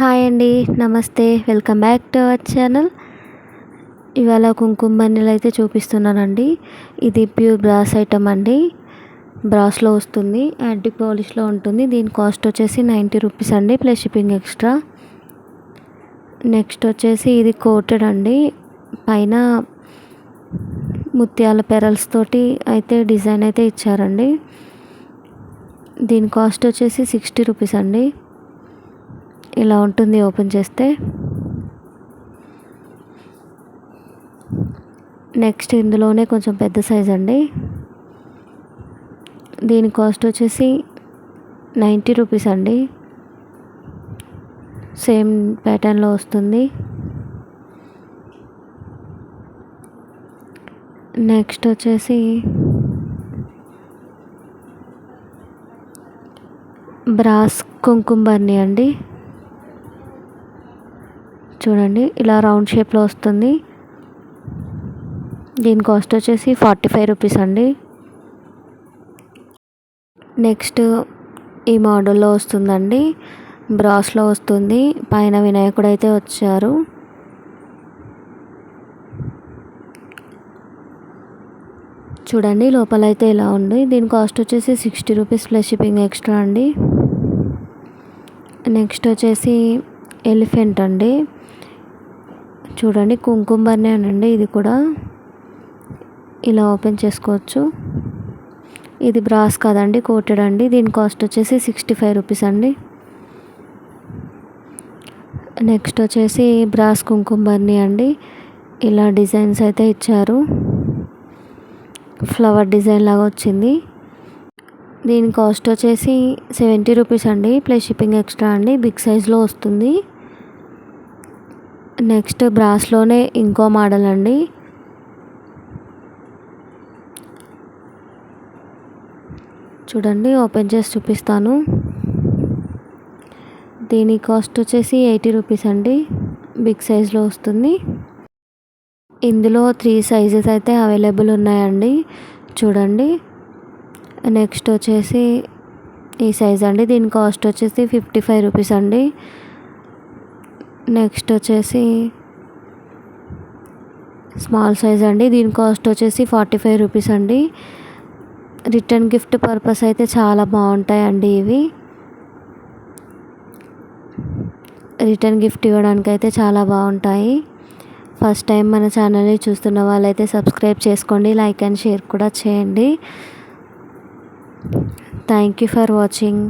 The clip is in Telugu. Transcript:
హాయ్ అండి, నమస్తే. Welcome back to our channel. ఇవాళ కుంకుమ బన్నీలు అయితే చూపిస్తున్నానండి. ఇది ప్యూర్ బ్రాస్ ఐటమ్ అండి. బ్రాస్లో వస్తుంది, యాంటీ పాలిష్లో ఉంటుంది. దీని కాస్ట్ వచ్చేసి 90 రూపీస్ అండి, ప్లస్ షిప్పింగ్ ఎక్స్ట్రా. నెక్స్ట్ వచ్చేసి ఇది కోటెడ్ అండి. పైన ముత్యాల పెరల్స్ తోటి అయితే డిజైన్ అయితే ఇచ్చారండి. దీని కాస్ట్ వచ్చేసి 60 రూపీస్ అండి. ఇలా ఉంటుంది ఓపెన్ చేస్తే. నెక్స్ట్ ఇందులోనే కొంచెం పెద్ద సైజ్ అండి. దీని కాస్ట్ వచ్చేసి 90 రూపీస్ అండి. సేమ్ ప్యాటర్న్లో వస్తుంది. నెక్స్ట్ వచ్చేసి బ్రాస్ కుంకుమ బన్నీ అండి. చూడండి, ఇలా రౌండ్ షేప్లో వస్తుంది. దీని కాస్ట్ వచ్చేసి 45 రూపీస్ అండి. నెక్స్ట్ ఈ మోడల్లో వస్తుందండి, బ్రాస్లో వస్తుంది. పైన వినాయకుడు అయితే వచ్చారు. చూడండి, లోపల అయితే ఇలా ఉంది. దీని కాస్ట్ వచ్చేసి 60 రూపీస్ ప్లస్ షిప్పింగ్ ఎక్స్ట్రా అండి. నెక్స్ట్ వచ్చేసి ఎలిఫెంట్ అండి. చూడండి, కుంకుమ బన్నీ అండి. ఇది కూడా ఇలా ఓపెన్ చేసుకోవచ్చు. ఇది బ్రాస్ కాదండి, కోటెడ్ అండి. దీని కాస్ట్ వచ్చేసి 65 రూపీస్ అండి. నెక్స్ట్ వచ్చేసి బ్రాస్ కుంకుమ బన్నీ అండి. ఇలా డిజైన్స్ అయితే ఇచ్చారు, ఫ్లవర్ డిజైన్ లాగా వచ్చింది. దీని కాస్ట్ వచ్చేసి 70 రూపీస్ అండి, ప్లస్ షిప్పింగ్ ఎక్స్ట్రా అండి. బిగ్ సైజ్లో వస్తుంది. నెక్స్ట్ బ్రాస్లోనే ఇంకో మోడల్ అండి. చూడండి, ఓపెన్ చేసి చూపిస్తాను. దీని కాస్ట్ వచ్చేసి 80 రూపీస్ అండి, బిగ్ సైజ్లో వస్తుంది. ఇందులో 3 సైజెస్ అయితే అవైలబుల్ ఉన్నాయండి. చూడండి, నెక్స్ట్ వచ్చేసి ఈ సైజ్ అండి. దీని కాస్ట్ వచ్చేసి 55 రూపీస్ అండి. నెక్స్ట్ వచ్చేసి స్మాల్ సైజ్ అండి. దీని కాస్ట్ వచ్చేసి 45 రూపీస్ అండి. రిటర్న్ గిఫ్ట్ పర్పస్ అయితే చాలా బాగుంటాయండి ఇవి. రిటర్న్ గిఫ్ట్ ఇవ్వడానికి అయితే చాలా బాగుంటాయి. ఫస్ట్ టైం మన ఛానల్ని చూస్తున్న వాళ్ళైతే సబ్స్క్రైబ్ చేసుకోండి, లైక్ అండ్ షేర్ కూడా చేయండి. Thank you for watching.